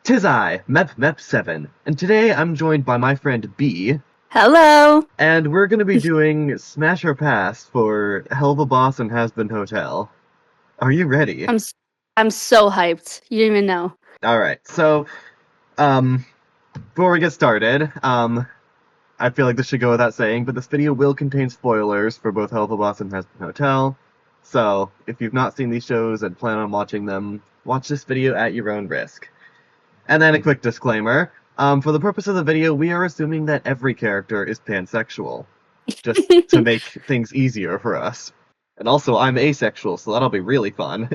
'Tis I, Mep7, and today I'm joined by my friend B, Hello. and we're going to be doing Smash or Pass for Helluva Boss and Hazbin Hotel. Are you ready? I'm s- I'm so hyped. You didn't even know. Alright, so, before we get started, I feel like this should go without saying, but this video will contain spoilers for both Helluva Boss and Hazbin Hotel, so if you've not seen these shows and plan on watching them, watch this video at your own risk. And then a quick disclaimer. For the purpose of the video, we are assuming that every character is pansexual, just to make things easier for us. And also, I'm asexual, so that'll be really fun.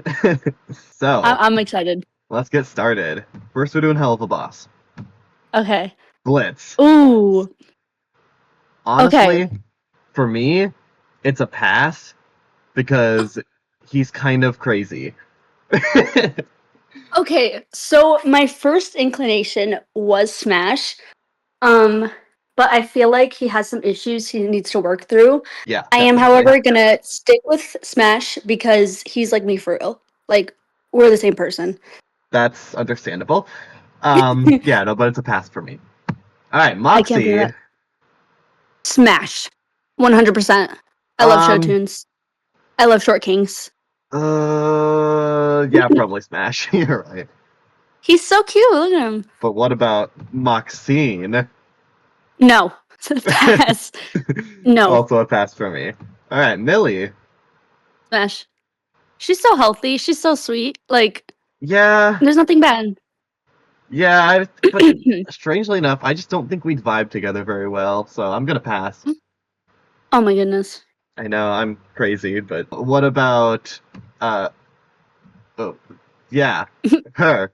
So, I'm excited. let's get started. First, we're doing Helluva Boss. Okay. Blitz. Ooh. Honestly, Okay. for me, it's a pass, because he's kind of crazy. Okay. So my first inclination was Smash. But I feel like he has some issues he needs to work through. Yeah, I am, definitely. however, gonna stick with Smash because he's like me for real. Like we're the same person. That's understandable. Yeah, no, but it's a pass for me. Alright, I can't believe Moxie. that. Smash. 100%. I love show tunes. I love Short Kings. Yeah, probably Smash. You're right. He's so cute. Look at him. But what about Maxine? No. Pass. No. Also a pass for me. Alright, Millie. Smash. She's so healthy. She's so sweet. Like, Yeah, there's nothing bad. but strangely enough, I just don't think we'd vibe together very well, so I'm gonna pass. Oh my goodness. I know, I'm crazy, but what about, oh, yeah, her.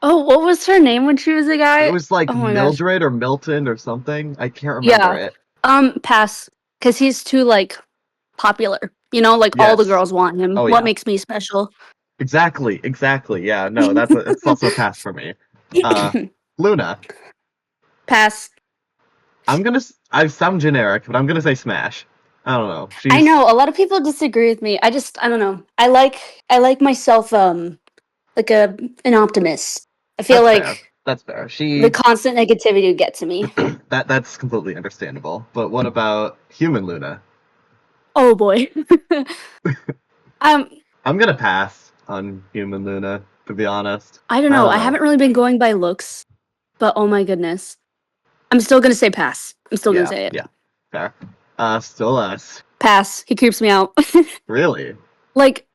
Oh, what was her name when she was a guy? It was like Oh my gosh. Mildred or Milton or something. I can't remember Yeah. it. Pass. Because he's too, like, popular. You know, like, all the Yes. girls want him. Oh, What yeah. makes me special? Exactly. Yeah, no, it's also a pass for me. Luna. Pass. I sound generic, but I'm gonna say Smash. I don't know. I know, a lot of people disagree with me. I don't know. I like myself, like an optimist. I feel That's fair. like That's fair. the constant negativity would get to me. That's completely understandable. But what about human Luna? Oh boy. I'm gonna pass on human Luna, to be honest. I don't know. I haven't really been going by looks, but oh my goodness. I'm still gonna say pass. I'm still gonna say it. Yeah. Fair. Still us. Pass. He creeps me out. Really? Like,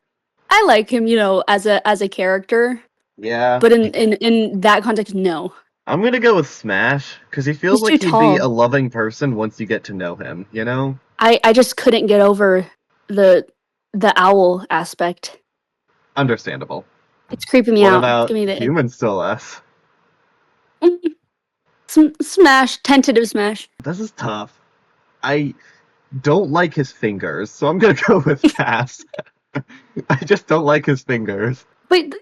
I like him, you know, as a character, Yeah. but in that context, no. I'm gonna go with Smash, because he feels He's like too he'd be a tall. loving person once you get to know him, you know? I just couldn't get over the owl aspect. Understandable. It's creeping me What out. about Give me the human still us? smash, tentative smash. This is tough. I don't like his fingers, so I'm gonna go with pass. I just don't like his fingers. But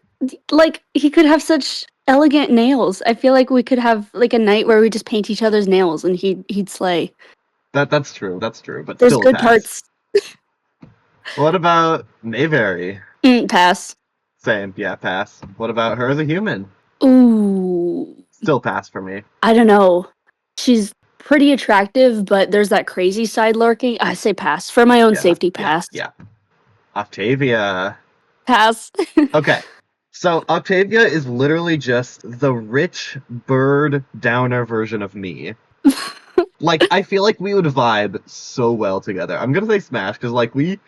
like he could have such elegant nails. I feel like we could have like a night where we just paint each other's nails and he'd slay. That's true, but There's still a good pass. parts. What about Mayberry? Pass. Same, yeah, pass. What about her as a human? Ooh. Still pass for me. I don't know. She's pretty attractive, but there's that crazy side lurking. I say pass. For my own safety, pass. Yeah. Octavia. Pass. Okay. So Octavia is literally just the rich bird downer version of me. Like, I feel like we would vibe so well together. I'm gonna say Smash, because, like, we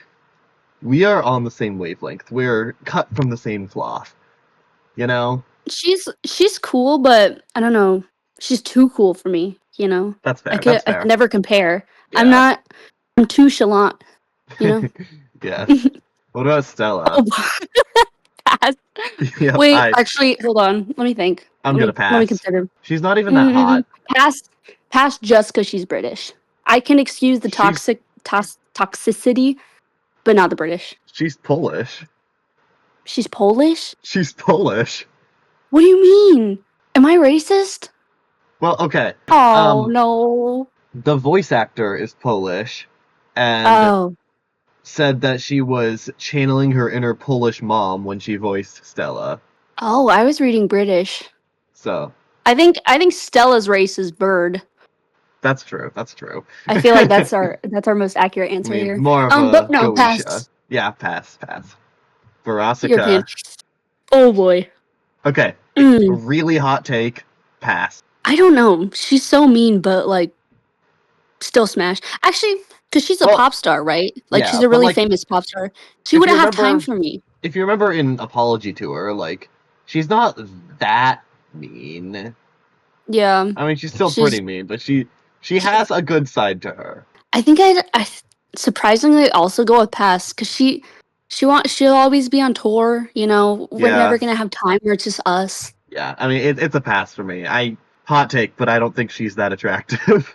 are on the same wavelength. We're cut from the same cloth. You know? She's cool, but I don't know. She's too cool for me, you know? That's fair. I could never compare. Yeah. I'm too chalant, you know? Yes. What about Stella? Pass. Yep, Wait, actually, hold on. Let me think. I'm gonna Let me pass. consider. She's not even that hot. Pass just because she's British. I can excuse the toxicity, but not the British. She's Polish. She's Polish? She's Polish. What do you mean? Am I racist? Well, okay. Oh, no. The voice actor is Polish, and said that she was channeling her inner Polish mom when she voiced Stella. Oh, I was reading British. So I think Stella's race is bird. that's true. That's true. I feel like that's our most accurate I answer mean, here. more of But a no, Goetia. pass. Yeah, pass. European. Verasica. Oh boy. Okay, Mm, really hot take. Pass. I don't know. She's so mean, but like still smash. Actually, because she's a Well, pop star, right? Like she's yeah, a but really like, famous pop star. She if you wouldn't have time remember, for me. if you remember in Apology Tour, like, she's not that mean. Yeah, I mean, she's still she's. pretty mean, but she has a good side to her. I think I surprisingly also go with pass because she'll always be on tour. You know, we're Yeah, never gonna have time where it's just us. yeah. I mean, it's a pass for me. Hot take, but I don't think she's that attractive.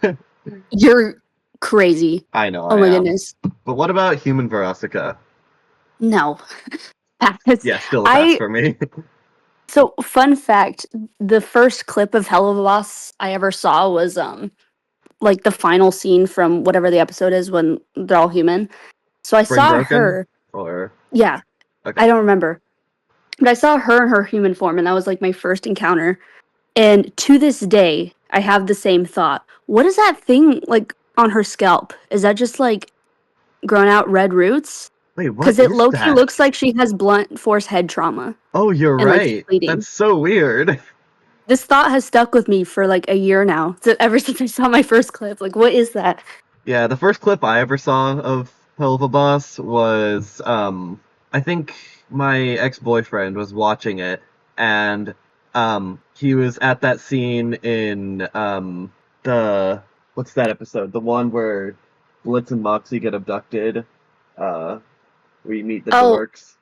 You're crazy. I know Oh I my am. goodness. But what about human Verasica? No. Pass. Yeah, still a pass I for me. So fun fact, the first clip of Helluva I ever saw was like the final scene from whatever the episode is when they're all human. So I Spring saw Broken? her. Or Yeah, okay. I don't remember. But I saw her in her human form and that was like my first encounter. And to this day, I have the same thought. What is that thing like on her scalp? Is that just like grown out red roots? Wait, Because what it is low key that? looks like she has blunt force head trauma Oh, you're and like she's right. bleeding. That's so weird. This thought has stuck with me for like a year now. So ever since I saw my first clip, like, what is that? Yeah, the first clip I ever saw of Helluva Boss was I think my ex-boyfriend was watching it, and he was at that scene in the what's that episode? The one where Blitz and Moxie get abducted, uh where you meet the Oh, dorks.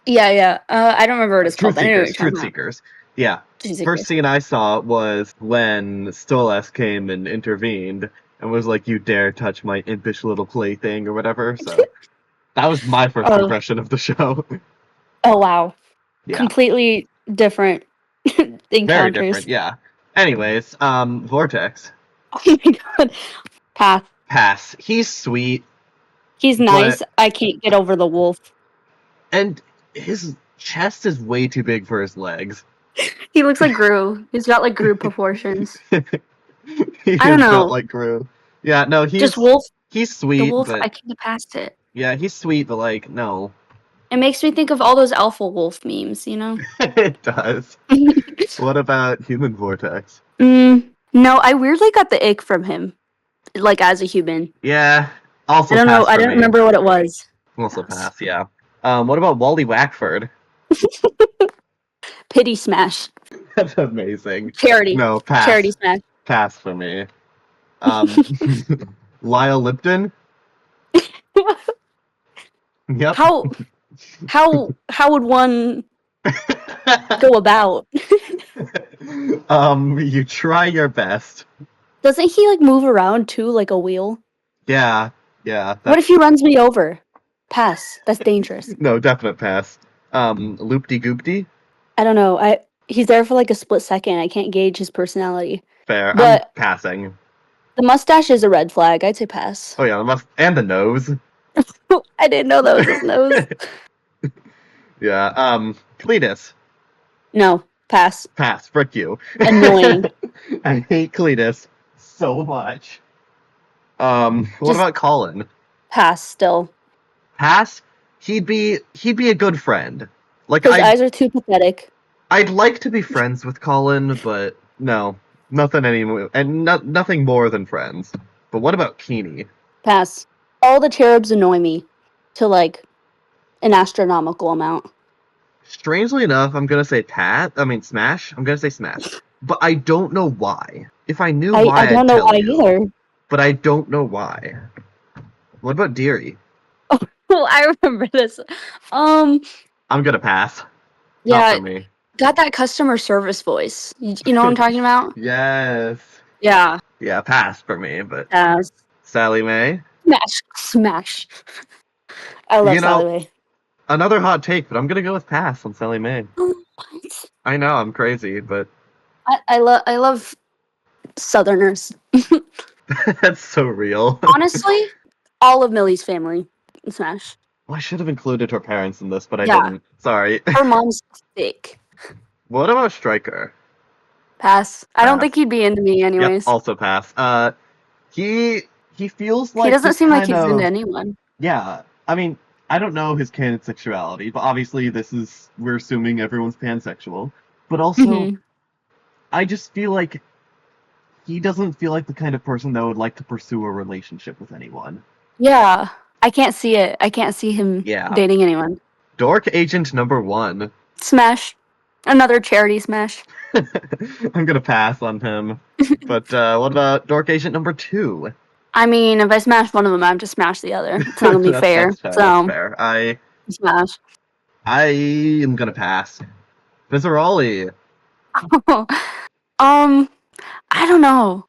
yeah, yeah. I don't remember what it's called, Truth but I know what you're Seekers, talking Truth about. Seekers. Yeah. First Jesus. scene I saw was when Stolas came and intervened and was like, "You dare touch my impish little plaything," or whatever. So that was my first Oh, impression of the show. oh wow. Yeah. Completely different Very different, encounters. yeah. Anyways, Vortex. Oh my god. Path. Pass. He's sweet, He's but nice. I can't get over the wolf. and his chest is way too big for his legs. He looks like Gru. He's got like Gru proportions. He I don't is built know. like Gru. Yeah, no, Just wolf. he's The sweet, wolf. but I can't get past it. yeah, he's sweet, but like no. It makes me think of all those alpha wolf memes. You know. It does. What about Human Vortex? No, I weirdly got the ick from him, like as a human. Yeah, I also don't know. pass I for don't me. remember what it was. Also Pass. pass, yeah. What about Wally Wackford? Pity smash. That's amazing. Charity. No, Charity pass. smash. Pass for me. Um, Lyle Lipton? Yep. how how would one go about? You try your best. Doesn't he like move around too like a wheel? Yeah, yeah, What if he runs me over? Pass. That's dangerous. no, definite pass. Loopty Goopty? I don't know. He's there for like a split second. I can't gauge his personality. Fair. I'm But passing. the mustache is a red flag. I'd say pass. Oh yeah, and the nose. I didn't know that was his nose. Yeah, Cletus. No, pass. Pass. Frick you. Annoying. I hate Cletus so much. What Just about Colin? pass still. Pass. He'd be a good friend. Like His eyes are too pathetic. I'd like to be friends with Colin, but no, nothing anymore, and nothing more than friends. But what about Keeney? Pass. All the cherubs annoy me to like an astronomical amount. Strangely enough, I'm gonna say Smash. I'm gonna say Smash, but I don't know why. If I knew why, I don't I'd know tell why you. either. But I don't know why. What about Deary? Oh, I remember this. Um, I'm gonna pass. Not yeah, for me. got that customer service voice. You know what I'm talking about? Yes. Yeah. Yeah, pass for me. But Pass. Sally Mae. Smash. Smash. I love You Sally know, Mae. another hot take, but I'm gonna go with pass on Sally Mae. What? I know I'm crazy, but I love Southerners. that's so real. Honestly, all of Millie's family. Smash. Well, I should have included her parents in this, but I Yeah. didn't. Sorry. Her mom's thick. What about Stryker? Pass. I don't Pass. think he'd be into me Yep, anyways. also pass. He feels He like doesn't this seem like kind he's into of anyone. yeah. I mean, I don't know his canon sexuality, but obviously we're assuming everyone's pansexual. But also, Hmm. I just feel like he doesn't feel like the kind of person that would like to pursue a relationship with anyone. Yeah. I can't see it. I can't see him Yeah. dating anyone. Dork Agent number 1. Smash. Another charity smash. I'm gonna pass on him. But what about Dork Agent number 2? I mean, if I smash one of them, I have to smash the other. It's not gonna be fair. That's fair. That's So, fair. I smash. I am gonna pass. Viscerali. um, I don't know.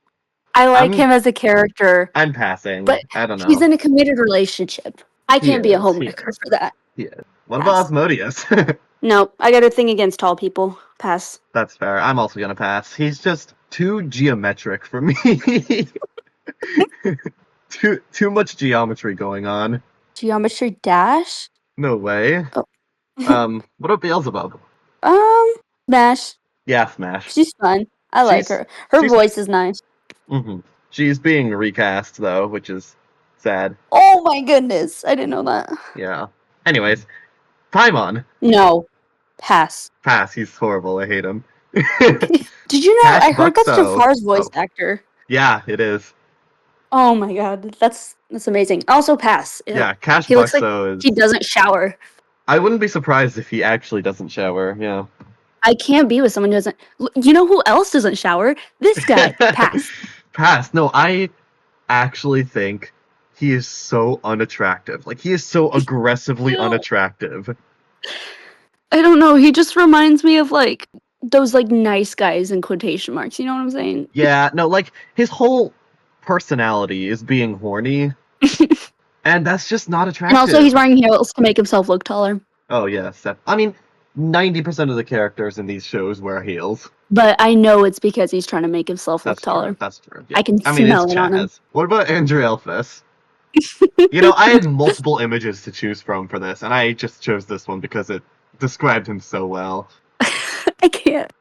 I like I'm him as a character, I'm passing. but I don't he's know. in a committed relationship. I He can't be a is. He homewrecker is. for that. He is. What about Pass. Asmodeus? No, I got a thing against tall people. Pass. That's fair. I'm also gonna pass. He's just too geometric for me. too much geometry going on. Geometry Dash? No way. Oh. What about Beelzebub? Smash. Yeah, Smash. She's fun. I like She's her. Her she's voice is nice. she's being recast though, which is sad. Oh my goodness. I didn't know that. Yeah. Anyways, Paimon. No. Pass. Pass. He's horrible. I hate him. Did you know? Cash I heard that's Buxo. Jafar's voice Oh. actor. Yeah, it is. Oh my god. That's amazing. Also pass. Yeah, Cash He looks like Buxo is. he doesn't shower. I wouldn't be surprised if he actually doesn't shower. Yeah. I can't be with someone who doesn't. You know who else doesn't shower? This guy. Pass. Pass. No, I actually think he is so unattractive. Like he is so aggressively No. unattractive. I don't know. He just reminds me of like those like nice guys in quotation marks. You know what I'm saying? Yeah, no, like his whole personality is being horny, and that's just not attractive. And also, he's wearing heels to make himself look taller. Oh yes, I mean, 90% of the characters in these shows wear heels. But I know it's because he's trying to make himself look That's taller. true. That's true. Yeah. I can I mean, smell it's it on him. Chaz. What about Andrew Elfus? You know, I had multiple images to choose from for this, and I just chose this one because it described him so well. I can't.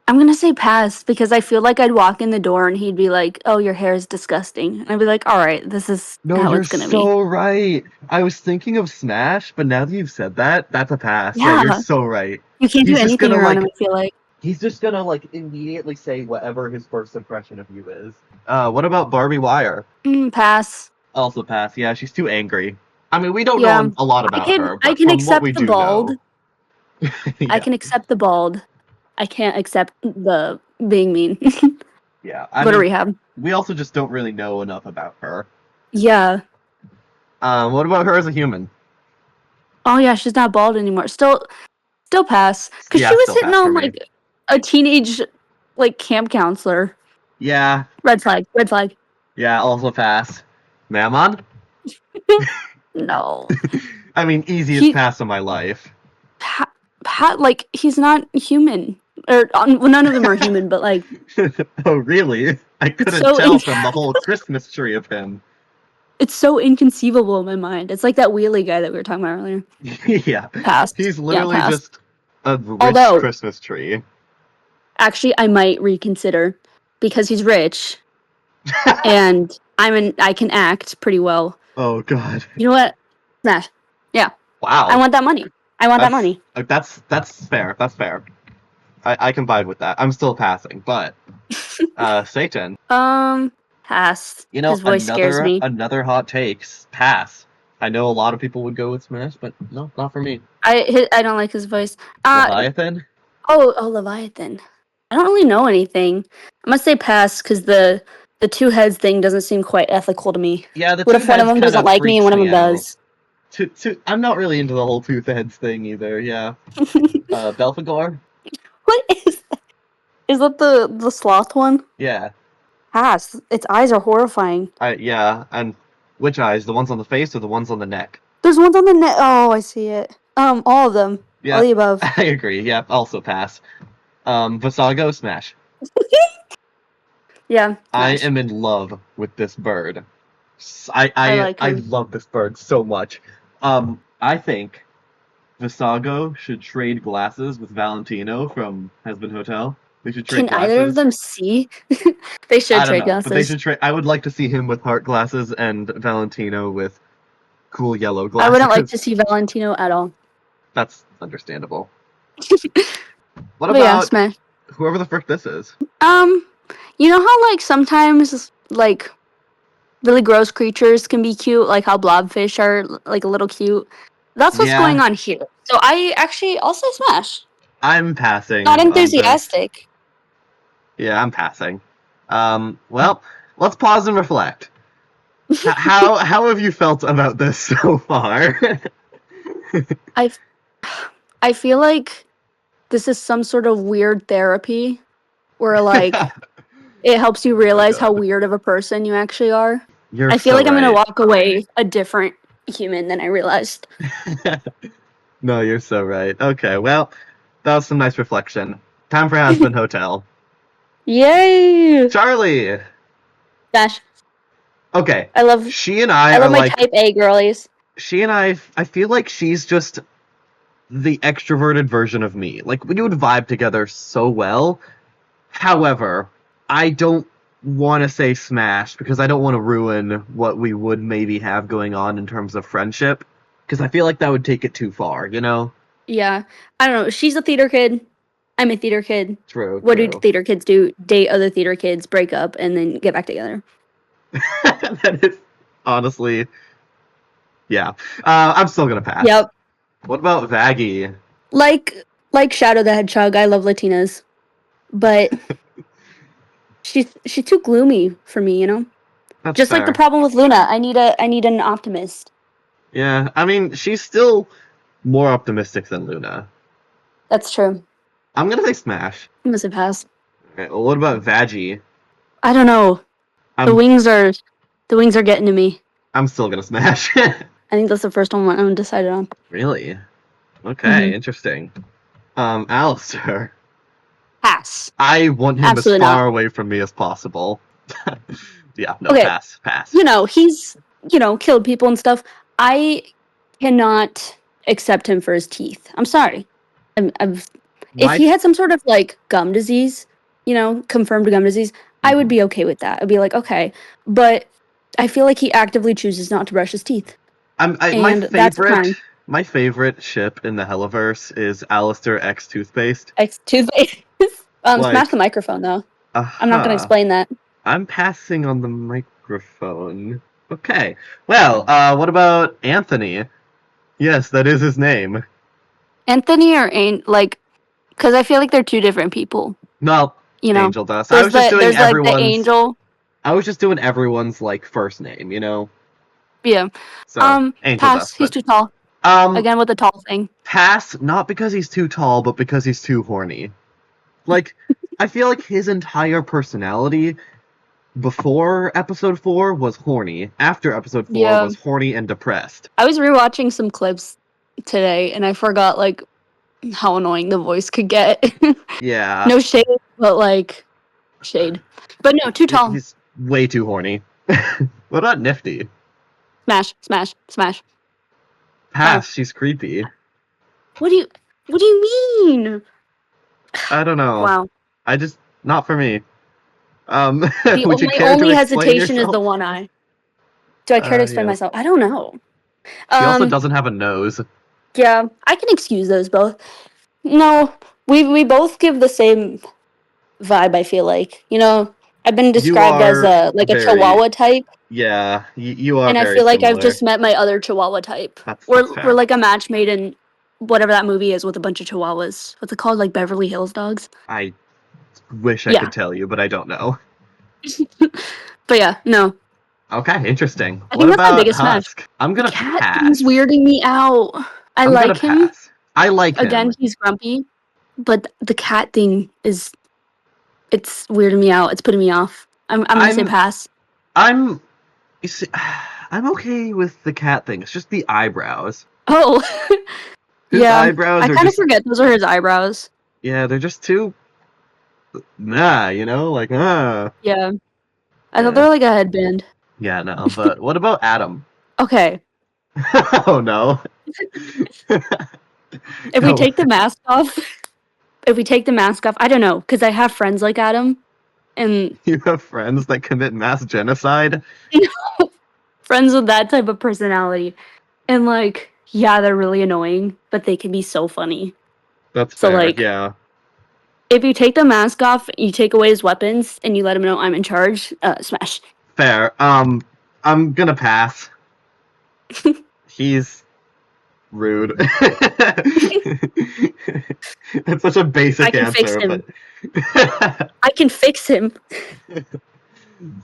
I'm gonna say pass because I feel like I'd walk in the door and he'd be like, "Oh, your hair is disgusting," and I'd be like, "All right, this is how you're it's gonna so right. I was thinking of Smash, but now that you've said that, that's a pass. Yeah, you're Yeah. so right. be." You can't He's do just anything gonna, around like- him. I feel like. He's just gonna like immediately say whatever his first impression of you is. What about Barbie Wire? Pass. Also pass. Yeah, she's too angry. I mean, we don't Yeah. know a lot about her, but I can from accept what we the do bald. know, I yeah, can accept the bald. I can't accept the being mean. yeah. Go to rehab. We also just don't really know enough about her. Yeah. What about her as a human? Oh yeah, she's not bald anymore. Still pass. Because Yeah, she was still hitting pass for on me. like a teenage like camp counselor. Yeah, Red flag. Red flag. yeah. Also pass. Mammon? No. I mean, easiest He- pass of my life. Pat, like he's not human. Or well, none of them are human, but like Oh, really? I couldn't so tell from the whole Christmas tree of him. it's so inconceivable in my mind. It's like that wheelie guy that we were talking about earlier. Yeah. Pass. He's literally pass. just a rich Although- Christmas tree. Actually, I might reconsider because he's rich and I can act pretty well. Oh, God. You know what? Smash. Wow. I want that money. I want that money. That's fair. That's fair. I can vibe with that. I'm still passing, but Satan. Pass. You know, His voice scares me. another hot takes. Pass. I know a lot of people would go with Smash, but no, not for me. I don't like his voice. Leviathan? Oh, Leviathan. I don't really know anything. I must say pass because the two heads thing doesn't seem quite ethical to me. Yeah, the What two if one of heads them doesn't kinda like me and one of them freaks me out. does? I'm not really into the whole two heads thing either. Yeah. Belphegor? What is that? Is that the sloth one? Yeah. Pass. Its eyes are horrifying. Yeah, and which eyes? The ones on the face or the ones on the neck? There's ones on the net. Oh, I see it. All of them. Yeah. All the above. I agree. Yeah, also pass. Visago, Smash. Yeah. I smash. am in love with this bird. I like I him. love this bird so much. I think Visago should trade glasses with Valentino from Hazbin Hotel. They should trade Can either of glasses. them see? They should I don't trade know, but they glasses. should trade. I would like to see him with heart glasses and Valentino with cool yellow I wouldn't like to glasses. see Valentino at all. That's understandable. What But yeah, about smash. whoever the frick this is? You know how like sometimes like really gross creatures can be cute, like how blobfish are like a little cute. That's what's going Yeah, on here. So I'll say smash. I'm passing Not on this. enthusiastic. Yeah, I'm passing. Well, let's pause and reflect. How have you felt about this so far? I I feel like this is some sort of weird therapy where like it helps you Oh my realize how god. weird of a person you actually are. You're I feel so like I'm gonna right. walk away a different human than I realized. No, you're so right. Okay, well, that was some nice reflection. Time for Hazbin Hotel. Yay! Charlie! Dash. Okay, I love she and I I are love my like, type A girlies. I feel like she's just the extroverted version of me. Like, we would vibe together so well. However, I don't want to say smash because I don't want to ruin what we would maybe have going on in terms of friendship. Because I feel like that would take it too far, you know? Yeah. I don't know. She's a theater kid. I'm a theater kid. True, What do true. theater kids do? Date other theater kids, break up, and then get back together. That is honestly, yeah. I'm still gonna pass. Yep. What about Vaggie? Like Shadow the Hedgehog, I love Latinas. But she's too gloomy for me, you know? That's Just like the fair. problem with Luna. I need an optimist. Yeah, I mean, she's still more optimistic than Luna. That's true. I'm gonna say smash. I must have passed. Okay, well, what about Vaggie? I don't know. The I'm wings are getting to me. I'm still gonna smash. I think that's the first one I'm decided on. Really? Okay, Mhm. interesting. Alistair. Pass. I want him as Absolutely not. far away from me as possible. Yeah, no, Okay. pass. You know, he's, killed people and stuff. I cannot accept him for his teeth. I'm sorry. If My he had some sort of like gum disease, confirmed gum disease, I would Mhm. be okay with that. I'd be like, okay. But I feel like he actively chooses not to brush his teeth. My And that's a crime. favorite ship in the Hellaverse is Alistair X Toothpaste. Toothpaste. Smash the Like, microphone though. I'm not gonna aha. explain that. I'm passing on the microphone. Okay. Well, what about Anthony? Yes, that is his name. Anthony or ain't like, because I feel like they're two different people. No, You know, Angel Dust. I was just doing there's like the everyone's. angel. I was just doing everyone's like first name, you know. Yeah. So Angel Pass. Dust, He's but too tall. um, Again with the tall thing. pass. Not because he's too tall, but because he's too horny. Like, I feel like his entire personality before episode 4 was horny. After episode 4 Yeah. was horny and depressed. I was rewatching some clips today, and I forgot like how annoying the voice could get. Yeah, No shade, but like shade. But no, too tall. he's way too horny. What about Nifty? Smash, smash, smash. Pass. She's creepy. What do you mean? I don't know. Wow. I just not for me. The Would you care to only explain hesitation is the yourself? one eye. Do I care to explain Yes. myself? I don't know. She also Um, doesn't have a nose. yeah, I can excuse those both. No, we both give the same vibe, I feel like. I've been You described as are a very, chihuahua type, yeah, you are and I very feel like I've similar. just met my other chihuahua type. That's We're fair. like a match made in whatever that movie is with a bunch of chihuahuas. What's it called? Like Beverly Hills Dogs? I wish I Yeah. could tell you, but I don't know. But yeah, no. Okay, interesting. I What think that's my about biggest match. Husk? I'm The gonna cat pass. thing's weirding me out. I I'm gonna like him. pass. I like Again, him. he's grumpy. But the cat thing it's weirding me out. It's putting me off. I'm gonna say I'm pass. I'm you see, I'm okay with the cat thing. It's just the eyebrows. Oh. His Yeah. eyebrows I are kind of just forget those are his eyebrows. yeah, they're just too nah, you know, like Yeah. I thought they yeah. were like a headband. Yeah, no, but what about Adam? Okay. Oh no. If we No, take the mask off, I don't know, because I have friends like Adam, and you have friends that commit mass genocide? friends with that type of personality. And like, yeah, they're really annoying, but they can be so funny. That's So fair, like, yeah. if you take the mask off, you take away his weapons, and you let him know I'm in charge, smash. Fair. I'm gonna pass. He's rude. That's such a I basic can fix answer, him. but. I can fix him.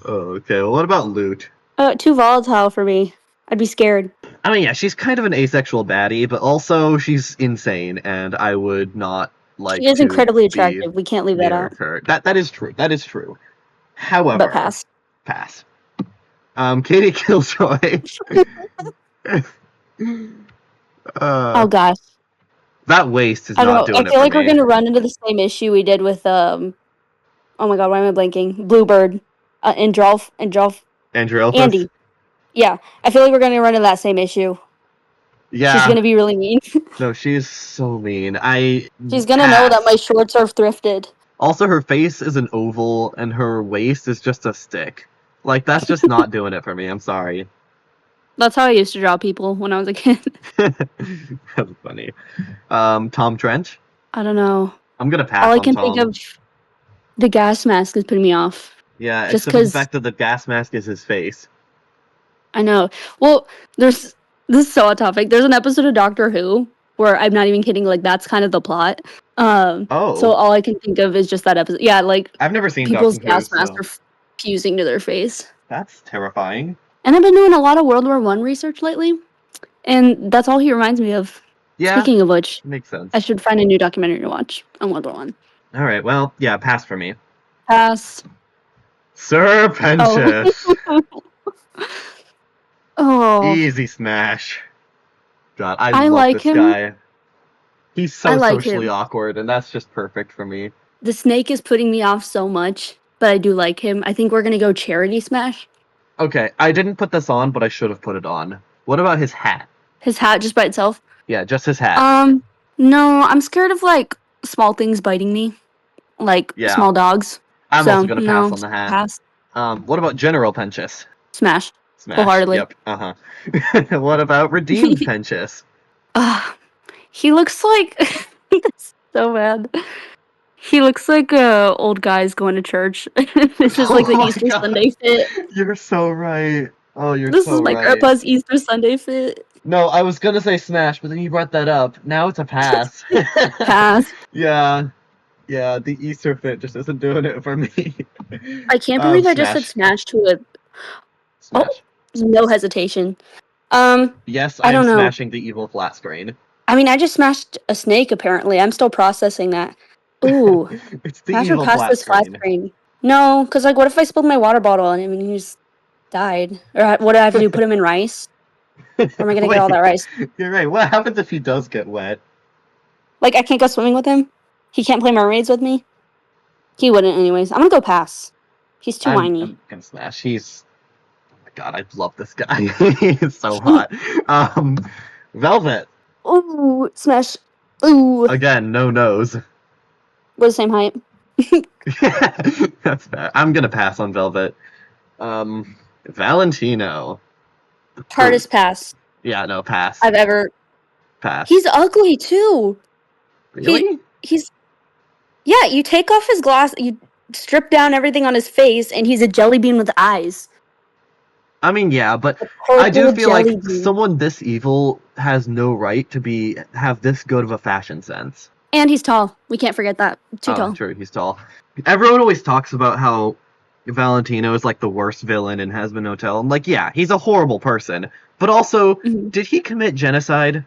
Oh, okay, well, what about Loot? Too volatile for me. I'd be scared. I mean, yeah, she's kind of an asexual baddie, but also she's insane, and I would not like She is to incredibly be attractive. We can't leave that near out. her. That is true. That is true. But However, pass. Katie Killjoy. Oh uh, gosh. that waist is I don't not know. I doing it feel for like we're me. gonna run into the same issue we did with oh my god, why am I blanking? Bluebird. Androlf Andrew Elphus? Andy. Yeah. I feel like we're gonna run into that same issue. She's Yeah. gonna be really mean. No, she's so mean. She's gonna know that my Pass. shorts are thrifted. Also, her face is an oval, and her waist is just a stick. Like, that's just not doing it for me. I'm sorry. That's how I used to draw people when I was a kid. That's funny. Tom Trench? I don't know. I'm gonna All pass I on can think Tom. of, the gas mask is putting me off. Yeah, Just except for the because fact that the gas mask is his face. I know. Well, this is so off topic. There's an episode of Doctor Who where I'm not even kidding. Like that's kind of the plot. So Oh, all I can think of is just that episode. Yeah, like I've never seen people's Doctor Who, gas masks so are fusing to their face. that's terrifying. And I've been doing a lot of World War One research lately, and that's all he reminds me of. Yeah, Speaking of which, makes sense. I should find a new documentary to watch on World War One. All right, well, yeah, pass for me. Pass. Sir Pentious. Oh, Easy smash. God, I I love like this him. guy. He's so I like socially him. awkward, and that's just perfect for me. The snake is putting me off so much, but I do like him. I think we're gonna go charity smash. Okay, I didn't put this on, but I should have put it on. What about his hat? His hat just by itself. Yeah, just his hat. No, I'm scared of like small things biting me, like Yeah. small dogs. I'm So also gonna pass no, on the hat. pass. What about General Pentious? Smash. Smash. Wholeheartedly. Yep. Uh-huh. What about Redeemed Pentious? He looks like so bad. He looks like old guys going to church. This is like the Oh my Easter God. Sunday fit. You're so right. Oh, you're This so is my right. grandpa's Easter Sunday fit. No, I was gonna say Smash, but then you brought that up. Now it's a pass. Pass. Yeah, the Easter fit just isn't doing it for me. I can't believe I just said smash to a Smash. no hesitation. Yes, I I'm don't know. smashing the evil flat screen. I mean, I just smashed a snake. Apparently, I'm still processing that. Ooh, It's the I have to evil pass flat this flat screen. screen. No, because like, what if I spilled my water bottle on him and he just died? Or what do I have to do? Put him in rice? Where am I gonna get all that rice? You're right. What happens if he does get wet? Like, I can't go swimming with him. He can't play mermaids with me. He wouldn't, anyways. I'm gonna go pass. He's too whiny. I'm gonna smash. He's. Oh my God, I love this guy. He's so hot. Velvet. Ooh, smash. Ooh, Again, no nose. we're the same height. That's bad. I'm gonna pass on Velvet. Valentino. Hardest pass Yeah, no, pass. I've ever. Pass. He's ugly too. Really? He's. Yeah, you take off his glass, you strip down everything on his face, and he's a jelly bean with eyes. I mean, yeah, but Purple I do feel like jelly bean. someone this evil has no right to have this good of a fashion sense. And he's tall. We can't forget that. Too tall. True, he's tall. Everyone always talks about how Valentino is like the worst villain in Hazbin Hotel. I'm like, yeah, he's a horrible person. But also, did he commit genocide?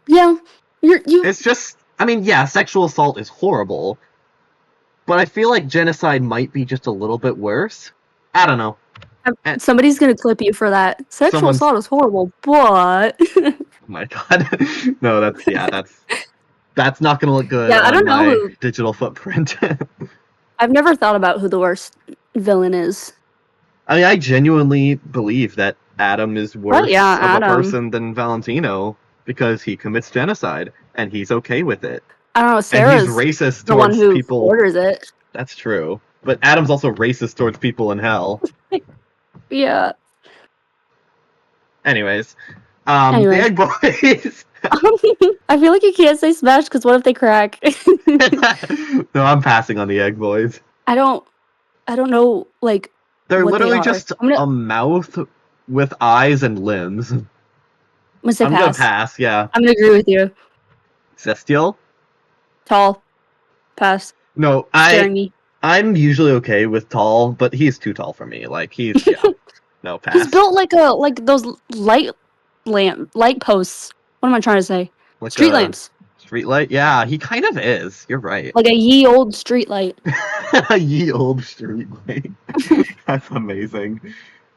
Yeah. You. It's just, I mean, yeah, sexual assault is horrible. But I feel like genocide might be just a little bit worse. I don't know. Somebody's gonna clip you for that. Sexual assault is horrible, but Oh my God. No, that's not gonna look good Yeah, I on don't know my who- digital footprint. I've never thought about who the worst villain is. I mean, I genuinely believe that Adam is worse of Adam. a person than Valentino. because he commits genocide, and he's okay with it. I don't know. And he's Sarah's racist the one towards who people. orders it. That's true. But Adam's also racist towards people in hell. Yeah. Anyways, Anyways. the Egg Boys. I feel like you can't say smash because what if they crack? No, I'm passing on the Egg Boys. I don't know, like, They're what literally they are. just I'm a mouth with eyes and limbs. gonna say I'm pass. gonna pass, yeah. I'm gonna agree with you. Celestial? Tall. Pass. No, Scaring me. I'm usually okay with tall, but he's too tall for me. Like, he's, yeah. No, pass. He's built like those light posts. What am I trying to say? Like Street lamps. Street light? Yeah, he kind of is. You're right. Like a ye old street light. A ye old street light. That's amazing.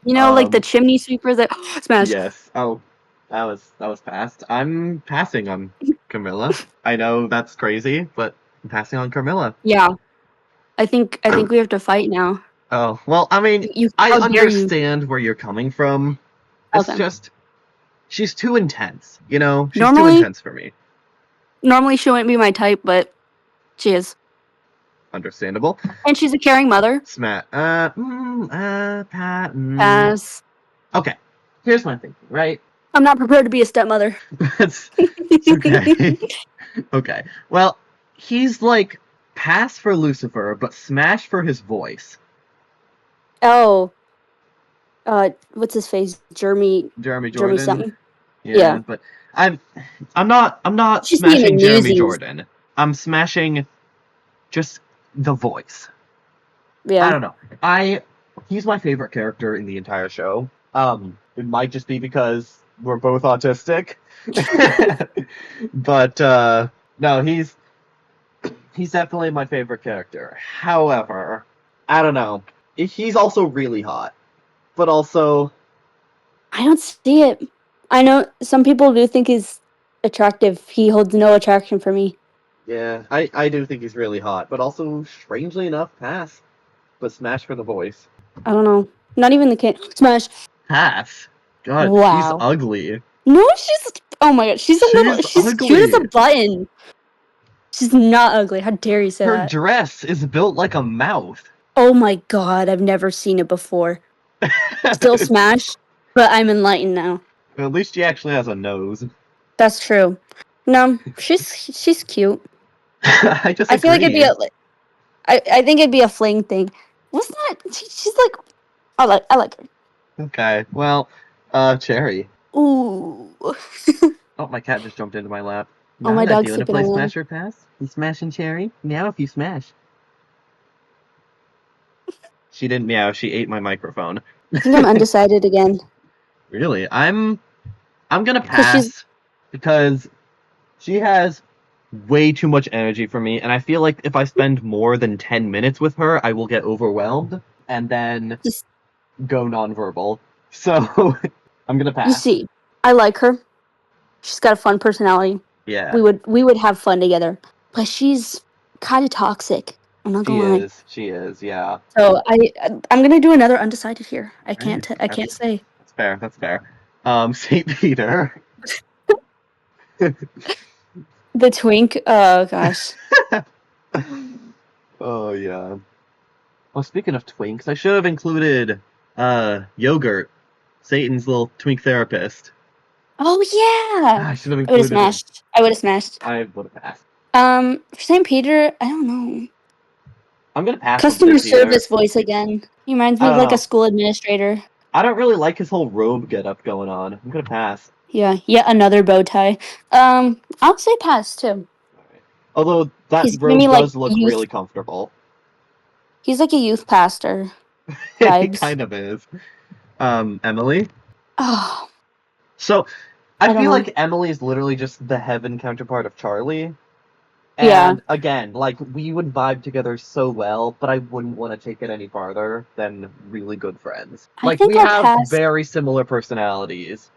You know, like the chimney sweepers that smash. Yes. Oh, that was passed. I'm passing on Camilla. I know that's crazy, but I'm passing on Camilla. Yeah. I think we have to fight now. Oh, well, I mean, I understand where you're coming from. It's just, she's too intense, you know? She's too intense for me. Normally she wouldn't be my type, but she is. Understandable. And she's a caring mother. Pass. Okay, here's my thinking, right? I'm not prepared to be a stepmother. It's okay. Okay, well, he's like pass for Lucifer, but smash for his voice. Oh. What's his face? Jeremy Jordan. Jeremy something. Yeah, but I'm not She's smashing Jeremy Jordan. I'm smashing just the voice. Yeah. I don't know. He's my favorite character in the entire show. It might just be because we're both autistic. But no, he's definitely my favorite character. However, I don't know. He's also really hot. But also, I don't see it. I know some people do think he's attractive. He holds no attraction for me. Yeah, I do think he's really hot, but also, strangely enough, pass. But smash for the voice. I don't know. Not even the kid. Smash. Pass. God, wow. She's ugly. No, oh my god, she's cute as a button. She's not ugly. How dare you say that? Her dress is built like a mouth. Oh my god, I've never seen it before. Still smash, but I'm enlightened now. At least she actually has a nose. That's true. No, she's cute. I feel like it'd be I think it'd be a fling thing. What's that? She's like, I like her. Okay, well, Cherry. Ooh. Oh, my cat just jumped into my lap. Oh, my dog's doing a play smash or pass? You smashing Cherry? Meow if you smash. She didn't meow. She ate my microphone. I think I'm undecided again. Really? I'm gonna pass because she has way too much energy for me, and I feel like if I spend more than 10 minutes with her, I will get overwhelmed and then go nonverbal. So I'm gonna pass. You see, I like her. She's got a fun personality. Yeah. We would have fun together. But she's kind of toxic. I'm not gonna lie. She is, yeah. So I'm gonna do another undecided here. I can't say. That's fair. St. Peter. The twink. Oh gosh. Oh yeah. Well, speaking of twinks, I should have included Yogurt, Satan's little twink therapist. Oh yeah. I should have included. I would have smashed. I would have passed. For St. Peter, I don't know. I'm gonna pass. Customer service voice again. He reminds me of like a school administrator. I don't really like his whole robe getup going on. I'm gonna pass. Yeah, yet another bow tie. I'll say pass too. Right. Although that robe does look really comfortable. He's like a youth pastor. He kind of is. Emily. Oh. So, I feel like Emily is literally just the heaven counterpart of Charlie. And yeah. Again, like, we would vibe together so well, but I wouldn't want to take it any farther than really good friends. Like, we have very similar personalities,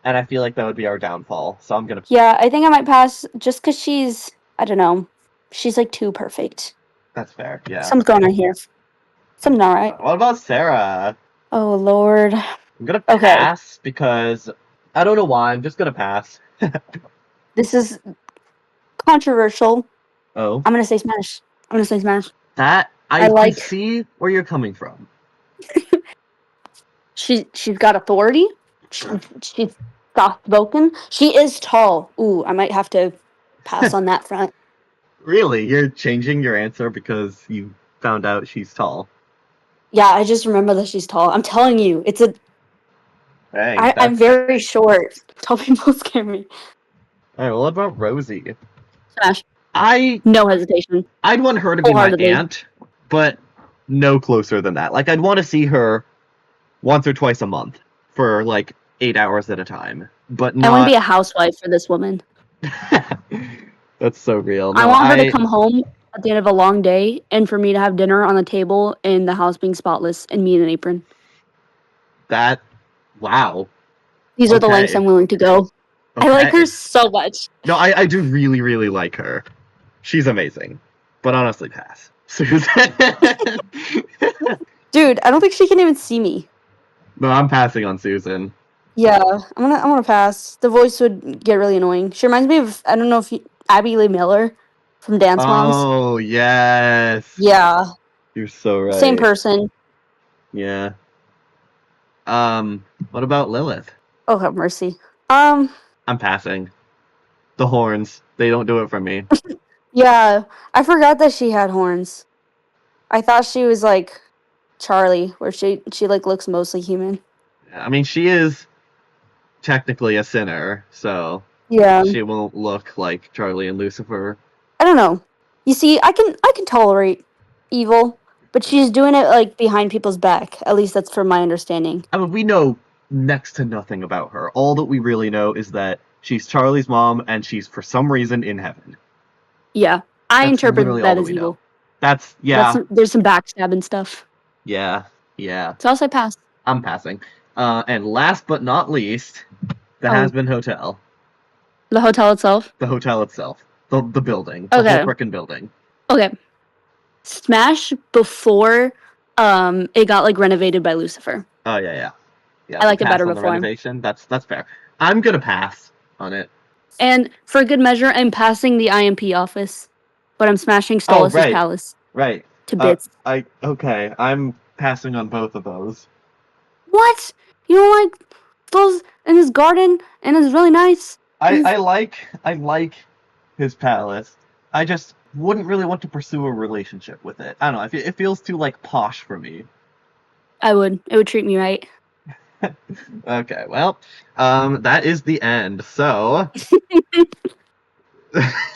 and I feel like that would be our downfall, so I'm gonna... Yeah, I think I might pass just because she's, I don't know, she's like too perfect. That's fair, yeah. Something's going on here. Something not right. What about Sarah? Oh, Lord. I'm gonna pass because... I don't know why, I'm just gonna pass. This is controversial. Oh, I'm gonna say Smash. I'm gonna say Smash. that I I can like see where you're coming from. she's got authority. She's soft spoken. She is tall. Ooh, I might have to pass on that front. Really, you're changing your answer because you found out she's tall. Yeah, I just remember that she's tall. I'm telling you, Hey, I'm that's very short. Tall people scare me. all right. Well, what about Rosie? Smash. I No hesitation. I'd want her to be my Wholeheartedly. aunt, but no closer than that. Like I'd want to see her once or twice a month for like 8 hours at a time, but I want to be not. a housewife for this woman. That's so real. I No, want her to come home at the end of a long day and for me to have dinner on the table and the house being spotless and me in an apron. that. Wow. These are the lengths Okay. I'm willing to go. I like her Okay. so much. No, I do really, really like her. She's amazing. But honestly, pass. Susan. Dude, I don't think she can even see me. No, I'm passing on Susan. Yeah, I'm gonna pass. The voice would get really annoying. She reminds me of, I don't know if you, Abby Lee Miller from Dance Moms. Oh, yes. Yeah, You're so same right. person. Yeah. What about Lilith? Oh, have mercy. Um, I'm passing. The horns. They don't do it for me. yeah, I forgot that she had horns. I thought she was like Charlie, where she like looks mostly human. I mean, she is technically a sinner, so Yeah, she won't look like Charlie and Lucifer. I don't know. You see, I can tolerate evil, but she's doing it like behind people's back. At least that's from my understanding. I mean, we know next to nothing about her. All that we really know is that she's Charlie's mom and she's for some reason in heaven. Yeah, I That's interpret literally all that that as we know. evil. That's That's yeah, there's some backstabbing stuff. yeah, yeah. So I'll say pass. I'm passing. And last but not least, the Oh, Hazbin Hotel. the hotel itself. The hotel itself. The building. The whole Okay, frickin' building. okay. Smash before it got like renovated by Lucifer. Oh yeah, yeah. Yeah, I so liked it pass better on the before. renovation. That's fair. I'm gonna pass on it. And for good measure, I'm passing the IMP office, but I'm smashing Oh Stolas' right, palace right. to bits. I okay. I'm passing on both of those. What? You don't like Stolas in his garden and it's really nice? I like his palace. I just wouldn't really want to pursue a relationship with it. I don't know. It feels too like posh for me. I would. It would treat me right. Okay, well, that is the end. So,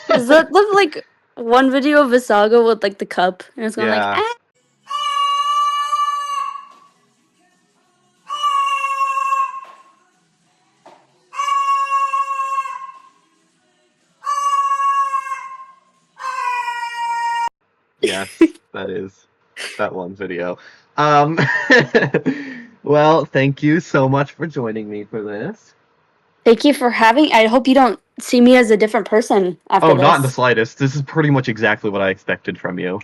Is that the like one video of Visago with like the cup and it's going like yeah, ah? yes, that is that one video. Um, well, thank you so much for joining me for this. Thank you for having. I hope you don't see me as a different person after Oh, not in the this. slightest. This is pretty much exactly what I expected from you.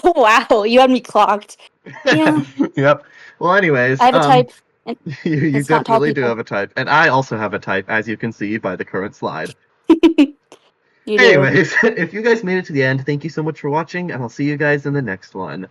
Wow, you had me clocked. Yeah, Yep. Well, anyways, I have a type, and you it's not tall definitely do people. have a type, and I also have a type, as you can see by the current slide. You do. Anyways, if you guys made it to the end, thank you so much for watching, and I'll see you guys in the next one.